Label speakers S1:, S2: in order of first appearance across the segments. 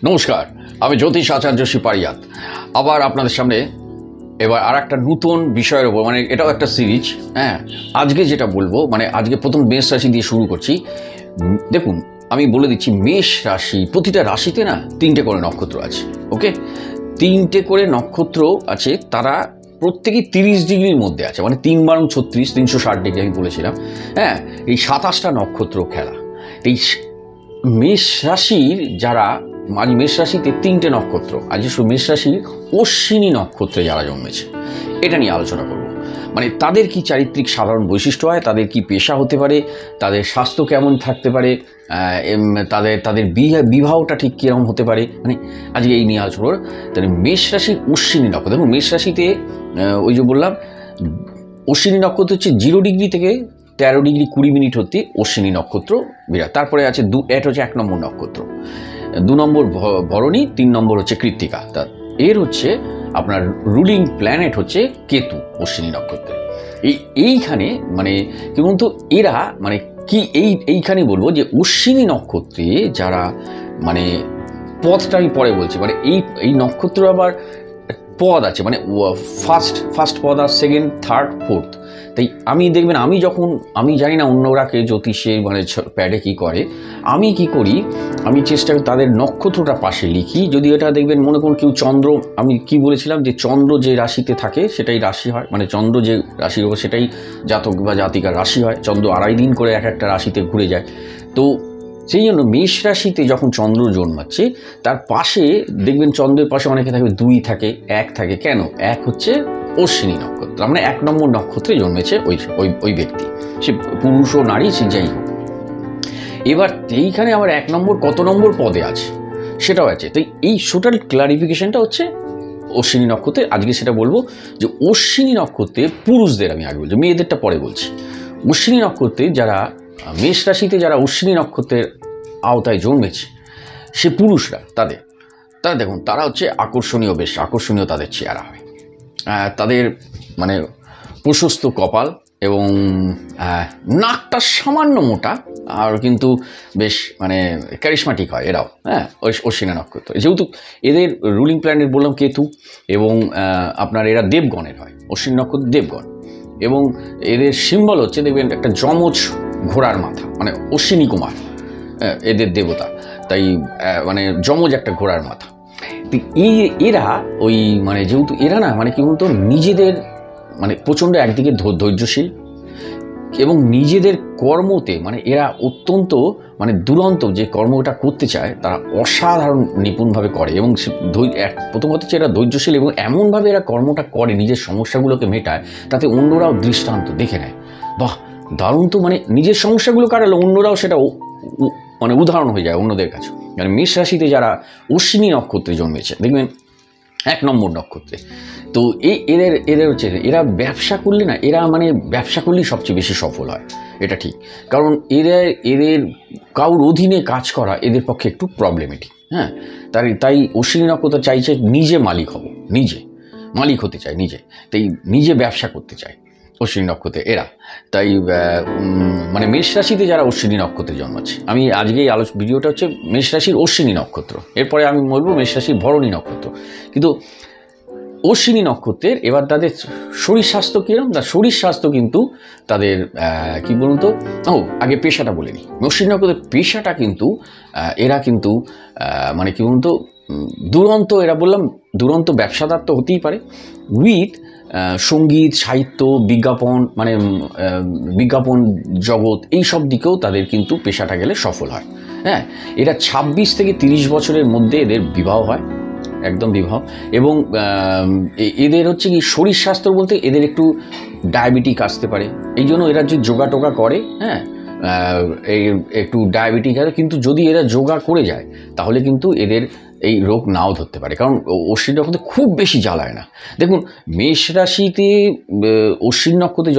S1: নমস্কার, আমি জ্যোতিষ আচার্য সিপারিয়াত আবার আপনাদের সামনে এবার আর একটা নতুন বিষয়ের উপর, মানে এটাও একটা সিরিজ। হ্যাঁ, আজকে যেটা বলবো, মানে আজকে প্রথম মেষ রাশি দিয়ে শুরু করছি। দেখুন, আমি বলে দিচ্ছি, মেষ রাশি, প্রতিটা রাশিতে না 3টে করে নক্ষত্র আছে। ওকে, 3টে করে নক্ষত্র আছে, তারা প্রত্যেকেই 30 ডিগ্রির মধ্যে আছে, মানে 3 বারং 36, 360 ডিগ্রি আমি বলেছিলাম। হ্যাঁ, এই 27টা নক্ষত্র খেলা। এই মেষ রাশির যারা, আজ মেষ রাশিতে 3টে নক্ষত্র, আজ মেষ রাশির অশ্বিনী নক্ষত্রে যারা জন্মেছে, এটা নিয়ে আলোচনা করব। মানে তাদের কি চারিত্রিক সাধারণ বৈশিষ্ট্য হয়, তাদের কি পেশা হতে পারে, তাদের স্বাস্থ্য কেমন থাকতে পারে, তাদের বিবাহটা ঠিক কীরকম হতে পারে, মানে আজকে এই নিয়ে আলোচনা করব। তাহলে মেষ রাশির অশ্বিনী নক্ষত্র, দেখুন মেষ রাশিতে ওই যে বললাম, অশ্বিনী নক্ষত্র হচ্ছে 0 ডিগ্রি থেকে 13 ডিগ্রি 20 মিনিট হতে অশ্বিনী নক্ষত্র বিরাট। তারপরে আছে এটা হচ্ছে 1 নম্বর নক্ষত্র, 2 নম্বর ভরণী, 3 নম্বর হচ্ছে কৃত্তিকা। তা এর হচ্ছে আপনার রুলিং প্ল্যানেট হচ্ছে কেতু অশ্বিনী নক্ষত্রে। এইখানে মানে কি বলুন তো, এরা মানে কি এইখানে বলবো যে অশ্বিনী নক্ষত্রে যারা, মানে পথটা আমি পরে বলছি, মানে এই নক্ষত্র আবার পদ আছে, মানে ফার্স্ট পদ আর সেকেন্ড, থার্ড, ফোর্থ। তাই আমি দেখবেন, আমি জানি না অন্যরা কে জ্যোতিষে মানে প্যাডে কী করে, আমি কি করি, আমি চেষ্টা করি তাদের নক্ষত্রটা পাশে লিখি। যদি এটা দেখবেন, মনে করুন কেউ চন্দ্র, আমি কি বলেছিলাম যে চন্দ্র যে রাশিতে থাকে সেটাই রাশি হয়, মানে চন্দ্র যে রাশির উপর সেটাই জাতক বা জাতিকার রাশি হয়। চন্দ্র 2.5 দিন করে একটা রাশিতে ঘুরে যায়। তো সেই জন্য মেষ রাশিতে যখন চন্দ্র জন্মাচ্ছে, তার পাশে দেখবেন চন্দ্রের পাশে অনেকে থাকবে 2 থাকে, 1 থাকে। কেন? 1 হচ্ছে অশ্বিনী নক্ষত্র, মানে 1 নম্বর নক্ষত্রে জন্মেছে ওই ব্যক্তি, সে পুরুষ ও নারী, সে যাই হোক। এবার এইখানে আবার 1 নম্বর কত নম্বর পদে আছে সেটাও আছে। তো এই টোটাল ক্লারিফিকেশনটা হচ্ছে অশ্বিনী নক্ষত্রে। আজকে সেটা বলবো যে অশ্বিনী নক্ষত্রে পুরুষদের, আমি আগে বলছি, মেয়েদেরটা পরে বলছি। অশ্বিনী নক্ষত্রে যারা, মেষ রাশিতে যারা অশ্বিনী নক্ষত্রের আওতায় জন্মেছে, সে পুরুষরা, তারা দেখুন, তারা হচ্ছে আকর্ষণীয়, বেশ আকর্ষণীয় তাদের চেহারা হয়। তাদের মানে প্রশস্ত কপাল এবং নাকটা সামান্য মোটা, আর কিন্তু বেশ মানে ক্যারিশমাটিক হয় এরাও। হ্যাঁ, ওই অশ্বিনী নক্ষত্র, যেহেতু এদের রুলিং প্ল্যানেট বললাম কেতু, এবং আপনার এরা দেবগণের হয়, অশ্বিনী নক্ষত্র দেবগণ। এবং এদের সিম্বল হচ্ছে, দেখবেন একটা যমজ ঘোড়ার মাথা, মানে অশ্বিনী কুমার এদের দেবতা, তাই মানে যমজ একটা ঘোড়ার মাথা। এরা ওই মানে যেহেতু এরা না, মানে কি বলতো, নিজেদের মানে প্রচণ্ড একদিকে ধৈর্যশীল, এবং নিজেদের কর্মতে মানে এরা অত্যন্ত মানে দুরন্ত যে কর্মটা করতে চায়, তারা অসাধারণ নিপুণভাবে করে। এবং প্রথমত হচ্ছে এরা ধৈর্যশীল, এবং এমনভাবে এরা কর্মটা করে, নিজের সমস্যাগুলোকে মেটায়, তাতে অন্যরাও দৃষ্টান্ত দেখে নেয়। বাহ, দারুণ তো, মানে নিজের সমস্যাগুলো কাটালে অন্যরাও সেটা মানে উদাহরণ হয়ে যায় অন্যদের কাছে। মানে মেষ রাশিতে যারা অশ্বিনী নক্ষত্রে জন্মেছে, দেখবেন 1 নম্বর নক্ষত্রে, তো এদের হচ্ছে, এরা ব্যবসা করলে না, এরা মানে ব্যবসা করলেই সবচেয়ে বেশি সফল হয়, এটা ঠিক। কারণ এদের কারোর অধীনে কাজ করা এদের পক্ষে একটু প্রবলেমেটিক। হ্যাঁ, তাই অশ্বিনী নক্ষত্র চাইছে নিজে মালিক হতে চায়, তাই নিজে ব্যবসা করতে চায় অশ্বিনী নক্ষত্রে এরা। তাই মানে মেষ রাশিতে যারা অশ্বিনী নক্ষত্রে জন্মাচ্ছে, আমি আজকে এই ভিডিওটা হচ্ছে মেষ রাশির অশ্বিনী নক্ষত্র, এরপরে আমি বলবো মেষ রাশির ভরণী নক্ষত্র। কিন্তু অশ্বিনী নক্ষত্রের এবার তাদের শরীর স্বাস্থ্য কীরকম, তার শরীর স্বাস্থ্য কিন্তু তাদের কি বলুন তো, আগে পেশাটা বলে নিই। অশ্বিনী নক্ষত্রের পেশাটা কিন্তু এরা কিন্তু মানে কি বলুন তো, দুরন্ত, এরা বললাম দুরন্ত ব্যবসাদার তো হতেই পারে, উইথ সঙ্গীত, সাহিত্য, বিজ্ঞাপন, মানে বিজ্ঞাপন জগৎ, এই সব দিকেও তাদের কিন্তু পেশাটা গেলে সফল হয়। হ্যাঁ, এরা 26 থেকে 30 বছরের মধ্যে এদের বিবাহ হয়, একদম বিবাহ। এবং এদের হচ্ছে কি, শরীর স্বাস্থ্য বলতে এদের একটু ডায়াবেটিক আসতে পারে, এই জন্য এরা যে যোগা টোগা করে, হ্যাঁ, একটু ডায়াবেটিক আছে। কিন্তু যদি এরা যোগা করে যায়, তাহলে কিন্তু এদের এই রোগ নাও ধরতে পারে, কারণ অশ্বিনী নক্ষত্রে খুব বেশি জ্বালায় না। দেখুন, মেষ রাশিতে অশ্বিনী নক্ষত্রে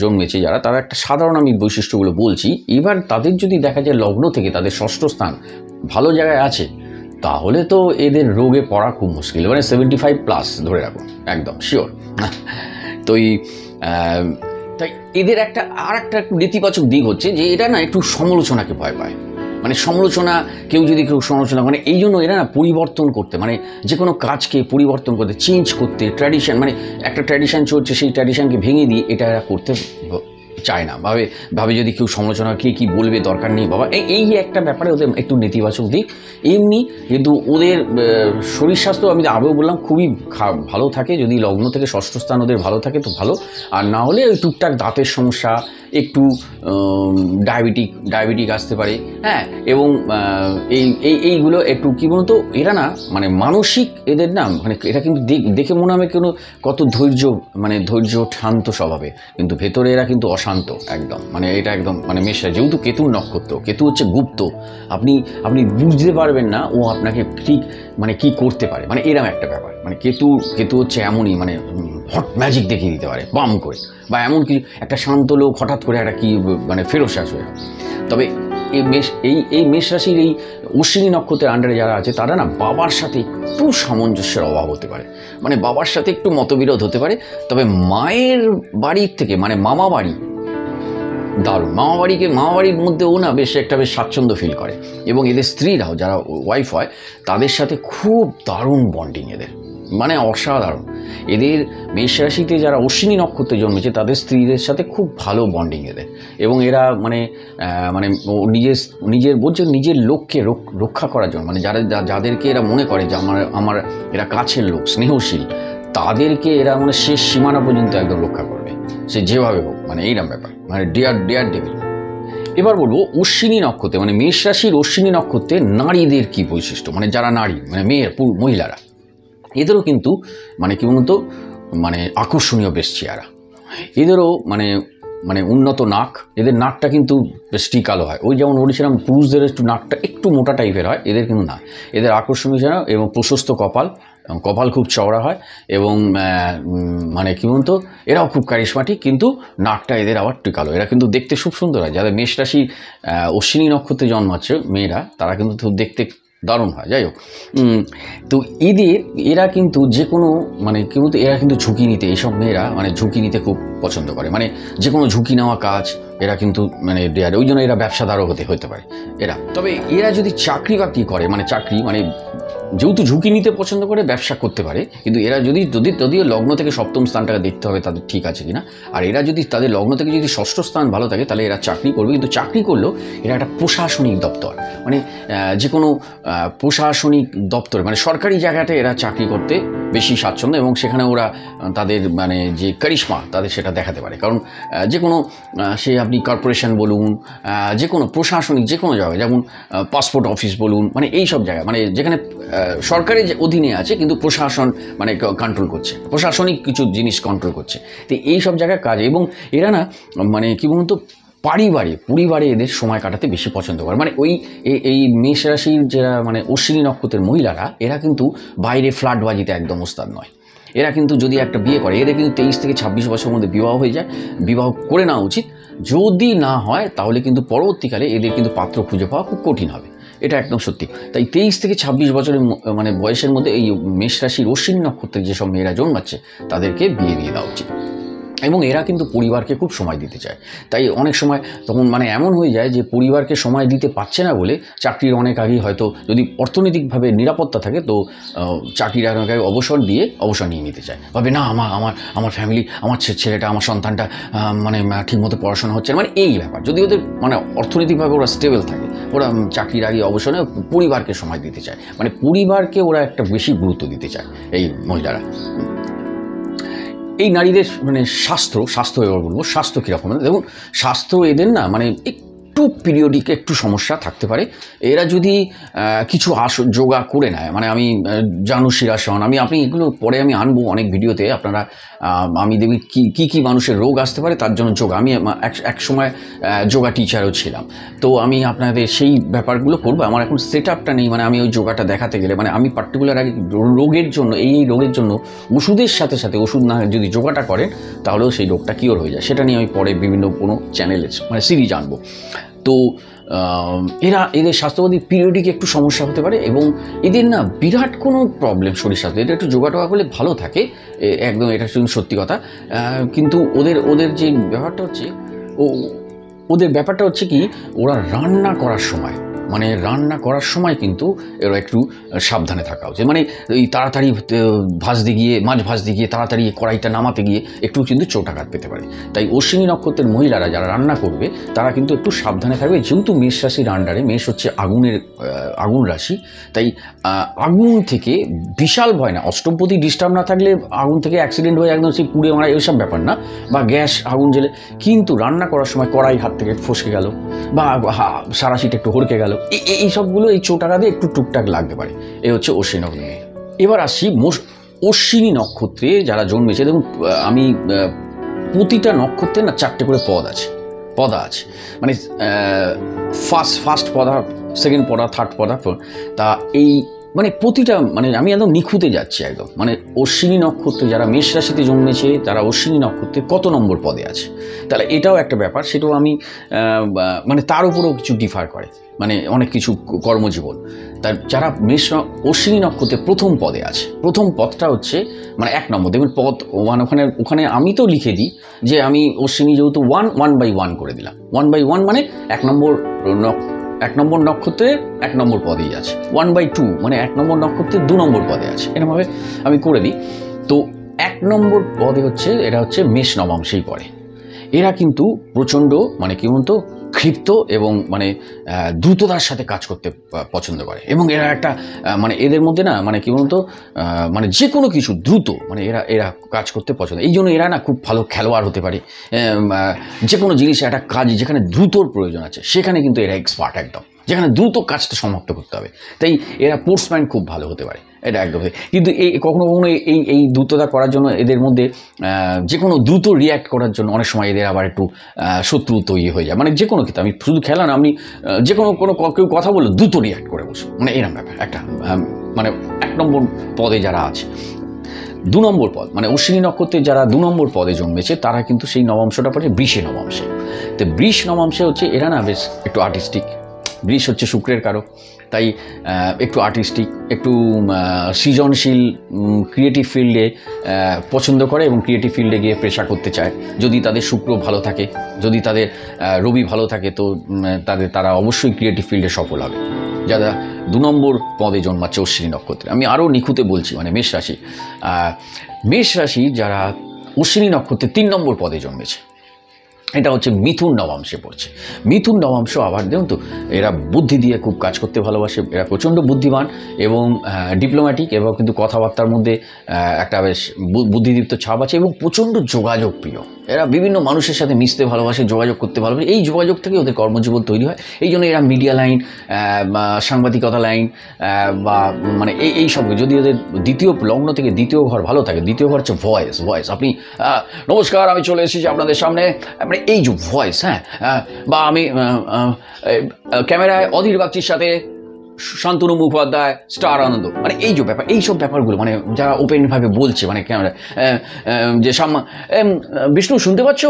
S1: জন্মেছে যারা, তারা একটা সাধারণ, আমি বৈশিষ্ট্যগুলো বলছি। এবার তাদের যদি দেখা যায় লগ্ন থেকে তাদের 6ষ্ঠ স্থান ভালো জায়গায় আছে, তাহলে তো এদের রোগে পড়া খুব মুশকিল, মানে 75+ ধরে রাখুন, একদম শিওর। তো তাই এদের একটা নেতিবাচক দিক হচ্ছে যে এরা না একটু সমালোচনাকে ভয় পায়। মানে সমালোচনা, কেউ সমালোচনা মানে এই জন্য এরা না পরিবর্তন করতে, মানে যে কোনো কাজকে পরিবর্তন করতে, চেঞ্জ করতে, ট্র্যাডিশন, মানে একটা ট্র্যাডিশন চলছে সেই ট্র্যাডিশনকে ভেঙে দিয়ে এটা এরা করতে চায় না। ভাবে যদি কেউ সমালোচনা কি বলবে, দরকার নেই বাবা। এই একটা ব্যাপারে ওদের একটু নেতিবাচক দিক। এমনি কিন্তু ওদের শরীর স্বাস্থ্য আমি আগেও বললাম খুবই ভালো থাকে, যদি লগ্ন থেকে ষষ্ঠ স্থান ওদের ভালো থাকে তো ভালো, আর না হলে ওই টুকটাক দাঁতের সমস্যা, একটু ডায়াবেটিক আসতে পারে, হ্যাঁ। এবং এইগুলো একটু কী বলতো, এরা না মানে মানসিক এদের না, মানে এটা কিন্তু দেখে মনে হবে কত ধৈর্য শান্ত স্বভাবে, কিন্তু ভেতরে এরা কিন্তু অশান্ত একদম। মানে এটা একদম মানে মেশা, যেহেতু কেতুর নক্ষত্র, কেতু হচ্ছে গুপ্ত, আপনি বুঝতে পারবেন না ও আপনাকে ঠিক মানে কি করতে পারে, মানে এরকম একটা ব্যাপার। মানে কেতু হচ্ছে এমনই, মানে হট ম্যাজিক দেখিয়ে দিতে পারে বাম করে, বা এমন কি একটা শান্ত লোক হঠাৎ করে একটা কি মানে ফেরোশ্বাস হয়ে। তবে এই মেষ রাশির এই অশ্বিনী নক্ষত্রের আন্ডারে যারা আছে তারা না বাবার সাথে একটু সামঞ্জস্যের অভাব হতে পারে, মানে বাবার সাথে একটু মতবিরোধ হতে পারে। তবে মায়ের বাড়ির থেকে মানে মামা বাড়ি দারুণ, মামা বাড়ির মধ্যেও না বেশ স্বাচ্ছন্দ্য ফিল করে, এবং এদের স্ত্রীরাও যারা ওয়াইফ হয় তাদের সাথে খুব দারুণ বন্ডিং এদের, মানে অসাধারণ। এদের মেষ রাশিতে যারা অশ্বিনী নক্ষত্রে জন্মেছে তাদের স্ত্রীদের সাথে খুব ভালো বন্ডিং এদের, এবং এরা মানে নিজের লোককে রক্ষা করার জন্য, মানে যাদেরকে এরা মনে করে যে আমার এরা কাছের লোক, স্নেহশীল, তাদেরকে এরা মানে শেষ সীমানা পর্যন্ত একদম রক্ষা করবে, সে যেভাবে হোক, মানে এইরকম ব্যাপার, মানে ডিয়ার ডেভিল। এবার বলবো অশ্বিনী নক্ষত্রে, মানে মেষ রাশির অশ্বিনী নক্ষত্রে নারীদের কি বৈশিষ্ট্য, মানে যারা নারী, মানে মহিলারা, এদেরও কিন্তু মানে কি বলতো, মানে আকর্ষণীয় বেশ চেহারা, এদেরও মানে উন্নত নাক, এদের নাকটা কিন্তু বেশ টিকালো হয়, ওই যেমন বলেছিলাম পুরুষদের একটু নাকটা একটু মোটা টাইপের হয়, এদের কিন্তু না, এদের আকর্ষণীয় চেহারা এবং প্রশস্ত কপাল খুব চওড়া হয়, এবং মানে কি বলতো এরাও খুব কারিশমাটিক, কিন্তু নাকটা এদের আবার টিকালো, এরা কিন্তু দেখতে খুব সুন্দর হয়। যাদের মেষ রাশি অশ্বিনী নক্ষত্রে জন্মাচ্ছে মেয়েরা, তারা কিন্তু দেখতে দারুণ হয়। যাই হোক, তো এরা কিন্তু যে কোনো মানে কি বলতো, এরা কিন্তু ঝুঁকি নিতে, এইসব মেয়েরা মানে ঝুঁকি নিতে খুব পছন্দ করে, মানে যে কোনো ঝুঁকি নেওয়া কাজ এরা কিন্তু মানে দেয়ার, ওই জন্য এরা ব্যবসাদারও হতে পারে এরা। তবে এরা যদি চাকরি বাকরি করে, মানে যেহেতু ঝুঁকি নিতে পছন্দ করে, ব্যবসা করতে পারে, কিন্তু এরা যদিও লগ্ন থেকে সপ্তম স্থানটাকে দেখতে হবে তাদের ঠিক আছে কিনা, আর এরা যদি তাদের লগ্ন থেকে যদি ষষ্ঠ স্থান ভালো থাকে তাহলে এরা চাকরি করবে, কিন্তু চাকরি করলেও এরা একটা প্রশাসনিক দপ্তর, মানে যে কোনো প্রশাসনিক দপ্তর, মানে সরকারি জায়গাতে এরা চাকরি করতে বেশি স্বাচ্ছন্দ্য, এবং সেখানে ওরা তাদের মানে যে কারিশমা তাদের সেটা দেখাতে পারে। কারণ যে কোনো সে আপনি কর্পোরেশন বলুন, যে কোনো প্রশাসনিক যে কোনো জায়গায়, যেমন পাসপোর্ট অফিস বলুন, মানে এই সব জায়গায়, মানে যেখানে সরকারের অধীনে আছে কিন্তু প্রশাসন মানে কন্ট্রোল করছে, প্রশাসনিক কিছু জিনিস কন্ট্রোল করছে, তো এই সব জায়গায় কাজ। এবং এরা না মানে কি বলুন তো পরিবারে এদের সময় কাটাতে বেশি পছন্দ করে, মানে এই মেষ রাশির যারা মানে অশ্বিনী নক্ষত্রের মহিলারা, এরা কিন্তু বাইরে ফ্ল্যাটবাজিতে একদম ওস্তাদ নয়। এরা কিন্তু যদি একটা বিয়ে করে, এদের কিন্তু 23 থেকে 26 বছরের মধ্যে বিবাহ হয়ে যায়, বিবাহ করে নেওয়া উচিত। যদি না হয় তাহলে কিন্তু পরবর্তীকালে এদের কিন্তু পাত্র খুঁজে পাওয়া খুব কঠিন হবে, এটা একদম সত্যি। তাই 23 থেকে 26 বছরের মানে বয়সের মধ্যে এই মেষ রাশির অশ্বিনী নক্ষত্রের যেসব মেয়েরা জন্মাচ্ছে তাদেরকে বিয়ে দিয়ে দেওয়া উচিত। এবং এরা কিন্তু পরিবারকে খুব সময় দিতে চায়, তাই অনেক সময় তখন মানে এমন হয়ে যায় যে পরিবারকে সময় দিতে পারছে না বলে চাকরির অনেক আগেই হয়তো, যদি অর্থনৈতিকভাবে নিরাপত্তা থাকে তো চাকরির আগে অবসর নিয়ে নিতে চায়, ভাবে না আমার ফ্যামিলি, আমার ছেলেটা, আমার সন্তানটা মানে ঠিকমতো পড়াশোনা হচ্ছে না, মানে এই ব্যাপার। যদি ওদের মানে অর্থনৈতিকভাবে ওরা স্টেবল থাকে, ওরা চাকরির আগে অবসরে পরিবারকে সময় দিতে চায়, মানে পরিবারকে ওরা একটা বেশি গুরুত্ব দিতে চায় এই মহিলারা। এই নারীদের মানে স্বাস্থ্য এবার বলবো, স্বাস্থ্য কীরকম, দেখুন স্বাস্থ্য এদের না মানে একটু পিরিয়ডিক একটু সমস্যা থাকতে পারে। এরা যদি কিছু যোগা করে নেয়, মানে আমি জানুশিরাসন, আপনি এগুলো পরে আমি আনবো অনেক ভিডিওতে, আপনারা আমি দেখবি কী মানুষের রোগ আসতে পারে তার জন্য যোগা। আমি এক সময় যোগা টিচারও ছিলাম, তো আমি আপনাদের সেই ব্যাপারগুলো করবো। আমার এখন সেট আপটা নেই, মানে আমি ওই যোগাটা দেখাতে গেলে মানে আমি পার্টিকুলার আগে রোগের জন্য এই রোগের জন্য ওষুধের সাথে ওষুধ না যদি যোগাটা করেন তাহলেও সেই রোগটা কিওর হয়ে যায়, সেটা নিয়ে আমি পরে বিভিন্ন কোনো চ্যানেলে মানে সিরিজ আনবো। তো এদের স্বাস্থ্যবাদী পিরিয়ডিক একটু সমস্যা হতে পারে, এবং এদের না বিরাট কোনো প্রবলেম শরীর স্বাস্থ্য, এটা একটু যোগা টোগা করলে ভালো থাকে একদম, এটা সত্যি কথা। কিন্তু ওদের যে ব্যাপারটা হচ্ছে ওদের ব্যাপারটা হচ্ছে কি, ওরা রান্না করার সময় মানে রান্না করার সময় কিন্তু এরা একটু সাবধানে থাকা উচিত। মানে এই তাড়াতাড়ি মাছ ভাজতে গিয়ে তাড়াতাড়ি কড়াইটা নামাতে গিয়ে একটু কিন্তু চোটাঘাত পেতে পারে। তাই অশ্বিনী নক্ষত্রের মহিলারা যারা রান্না করবে তারা কিন্তু একটু সাবধানে থাকবে। যেহেতু মেষ রাশির আন্ডারে, মেষ হচ্ছে আগুন রাশি, তাই আগুন থেকে বিশাল ভয় না। অষ্টমপতি ডিস্টার্ব না থাকলে আগুন থেকে অ্যাক্সিডেন্ট হয়ে একদম সেই পুড়ে মারা এইসব ব্যাপার না, বা গ্যাস আগুন জ্বেলে। কিন্তু রান্না করার সময় কড়াই হাত থেকে ফসকে গেল বা সারাশিটা একটু হড়কে গেল, এই সবগুলো এই চোটাঘাতে একটু টুকটাক লাগতে পারে। এই হচ্ছে অশ্বিনী নক্ষত্র। এবার আসি অশ্বিনী নক্ষত্রে যারা জন্মেছে। দেখুন, আমি প্রতিটা নক্ষত্রে না 4টে করে পদা আছে। মানে ফার্স্ট পদা, সেকেন্ড পদা, থার্ড পদা। তা এই মানে প্রতিটা, মানে আমি একদম নিখুঁতে যাচ্ছি একদম। মানে অশ্বিনী নক্ষত্রে যারা মেষ রাশিতে জন্মেছে তারা অশ্বিনী নক্ষত্রে কত নম্বর পদে আছে, তাহলে এটাও একটা ব্যাপার। সেটাও আমি মানে তার উপরেও কিছু ডিফার করে, মানে অনেক কিছু কর্মজীবন। তার যারা অশ্বিনী নক্ষত্রে প্রথম পদে আছে, প্রথম পদটা হচ্ছে মানে 1 নম্বর। দেখবেন পদ 1, ওখানে আমি তো লিখে দিই যে আমি অশ্বিনী যেহেতু 1/1 করে দিলাম। 1/1 মানে 1 নম্বর নক্ষত্রে 1 নম্বর পদেই আছে। 1/2 মানে 1 নম্বর নক্ষত্রে 2 নম্বর পদে আছে। এরকমভাবে আমি করে দিই। তো 1 নম্বর পদে হচ্ছে, এটা হচ্ছে মেষ নবাংশেই পড়ে। এরা কিন্তু প্রচণ্ড মানে কি বলতো ক্ষিপ্ত এবং মানে দ্রুততার সাথে কাজ করতে পছন্দ করে। এবং এরা একটা মানে এদের মধ্যে না মানে কি বলতো মানে যে কোনো কিছু দ্রুত, মানে এরা কাজ করতে পছন্দ। এই জন্য এরা না খুব ভালো খেলোয়াড় হতে পারে। যে কোনো জিনিসে একটা কাজ যেখানে দ্রুতর প্রয়োজন আছে সেখানে কিন্তু এরা এক্সপার্ট একদম, যেখানে দ্রুত কাজটা সমাপ্ত করতে হবে। তাই এরা স্পোর্টসম্যান খুব ভালো হতে পারে, এটা একদম। কিন্তু কখনো এই দ্রুততা করার জন্য এদের মধ্যে যে কোনো দ্রুত রিয়্যাক্ট করার জন্য অনেক সময় এদের আবার একটু শত্রু তৈরি হয়ে যায়। মানে যে কোনো ক্ষেত্রে, আমি শুধু খেলা না, আপনি যে কোনো কেউ কথা বললে দ্রুত রিয়্যাক্ট করে বসো, মানে এরকম ব্যাপার একটা। মানে 1 নম্বর পদে যারা আছে, 2 নম্বর পদ মানে অশ্বিনী নক্ষত্রে যারা 2 নম্বর পদে জন্মেছে তারা কিন্তু সেই নবাংশটা পড়ে বৃষে নবাংশে। তো বৃষ নবাংশে হচ্ছে এরা না বেশ একটু আর্টিস্টিক। বৃষ হচ্ছে শুক্রের কারক, তাই একটু আর্টিস্টিক, একটু সৃজনশীল, ক্রিয়েটিভ ফিল্ডে পছন্দ করে এবং ক্রিয়েটিভ ফিল্ডে গিয়ে পেশা করতে চায়। যদি তাদের শুক্র ভালো থাকে, যদি তাদের রবি ভালো থাকে, তো তারা অবশ্যই ক্রিয়েটিভ ফিল্ডে সফল হবে। যারা 2 নম্বর পদে জন্মাচ্ছে অশ্বিনী নক্ষত্রে। আমি আরও নিখুঁতে বলছি, মানে মেষ রাশি যারা অশ্বিনী নক্ষত্রে 3 নম্বর পদে জন্মেছে, এটা হচ্ছে মিথুন নবাংশে পড়ছে। মিথুন নবাংশ আবার দেখুন তো, এরা বুদ্ধি দিয়ে খুব কাজ করতে ভালোবাসে। এরা প্রচণ্ড বুদ্ধিমান এবং ডিপ্লোম্যাটিক, এবং কিন্তু কথাবার্তার মধ্যে একটা বেশ বুদ্ধিদীপ্ত ছাপ আছে এবং প্রচণ্ড যোগাযোগ প্রিয়। এরা বিভিন্ন মানুষের সাথে মিশতে ভালোবাসে, যোগাযোগ করতে ভালোবাসে। এই যোগাযোগ থেকে ওদের কর্মজীবন তৈরি হয়। এই জন্য এরা মিডিয়া লাইন, সাংবাদিকতা লাইন বা মানে এই সব, যদি ওদের দ্বিতীয় লগ্ন থেকে দ্বিতীয় ঘর ভালো থাকে, দ্বিতীয় ঘর হচ্ছে ভয়েস। আপনি নমস্কার, আমি চলে এসেছি আপনাদের সামনে, মানে এই যে ভয়েস, বা আমি ক্যামেরায় অধীর বাগচির সাথে শান্তনু মুখোপাধ্যায়, স্টার আনন্দ, মানে এই যে ব্যাপার, এইসব ব্যাপারগুলো মানে যারা ওপেনভাবে বলছে, মানে ক্যামেরা যে বিষ্ণু শুনতে পাচ্ছ,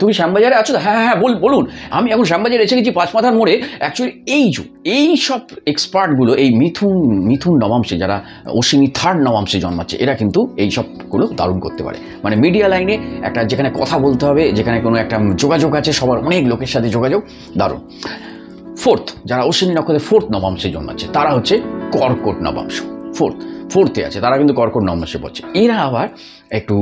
S1: তুমি শ্যামবাজারে আছো? হ্যাঁ বলুন, আমি এখন শ্যামবাজারে এসে গেছি 5 মাথার মোড়ে। অ্যাকচুয়ালি এই সব এক্সপার্টগুলো এই মিথুন নবাংশে যারা অশ্বিনী 3rd নবাংশে জন্মাচ্ছে, এরা কিন্তু এই সবগুলো দারুণ করতে পারে। মানে মিডিয়া লাইনে একটা যেখানে কথা বলতে হবে, যেখানে কোনো একটা যোগাযোগ আছে, সবার অনেক লোকের সাথে যোগাযোগ, দারুণ। 4th যারা অশ্বিনী নক্ষত্রে 4th নবাংশে জন্মাচ্ছে তারা হচ্ছে কর্কট নবাংশ। 4th আছে, তারা কিন্তু কর্কট নবাংশে পড়ছে। এরা আবার একটু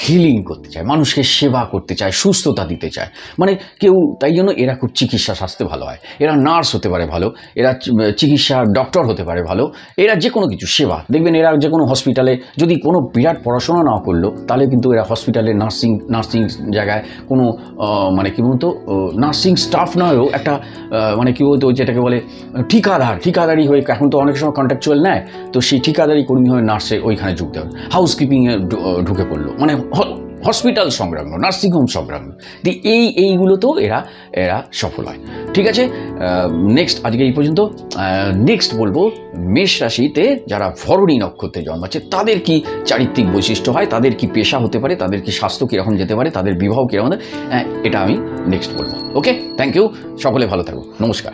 S1: হিলিং করতে চায়, মানুষকে সেবা করতে চায়, সুস্থতা দিতে চায়। মানে কেউ, তাই জন্য এরা খুব চিকিৎসা স্বাস্থ্যে ভালো হয়। এরা নার্স হতে পারে ভালো, এরা চিকিৎসা ডক্টর হতে পারে ভালো। এরা যে কোনো কিছু সেবা, দেখবেন এরা যে কোনো হসপিটালে, যদি কোনো বিরাট পড়াশোনা না করলো তাহলে কিন্তু এরা হসপিটালে নার্সিং জায়গায় কোনো মানে কী বলতো নার্সিং স্টাফ নয়ও একটা মানে কী বলতো যেটাকে বলে ঠিকাদারি হয়ে, এখন তো অনেক সময় কন্ট্রাকচুয়াল নেয়, তো সেই ঠিকাদারি কর্মী হয়ে নার্সে ওইখানে ঢুকতে হবে, হাউসকিপিংয়ে ঢুকে পড়লো, মানে হসপিটাল সংলগ্ন, নার্সিংহোম সংলগ্ন। এইগুলোতেও এরা সফল হয়। ঠিক আছে, নেক্সট আজকে এই পর্যন্ত। নেক্সট বলবো মেষ রাশিতে যারা ভরণী নক্ষত্রে জন্মাচ্ছে তাদের কি চারিত্রিক বৈশিষ্ট্য হয়, তাদের কি পেশা হতে পারে, তাদের কি স্বাস্থ্য কীরকম যেতে পারে, তাদের বিবাহ কীরকম, এটা আমি নেক্সট বলবো। ওকে, থ্যাংক ইউ, সকলে ভালো থাকো, নমস্কার।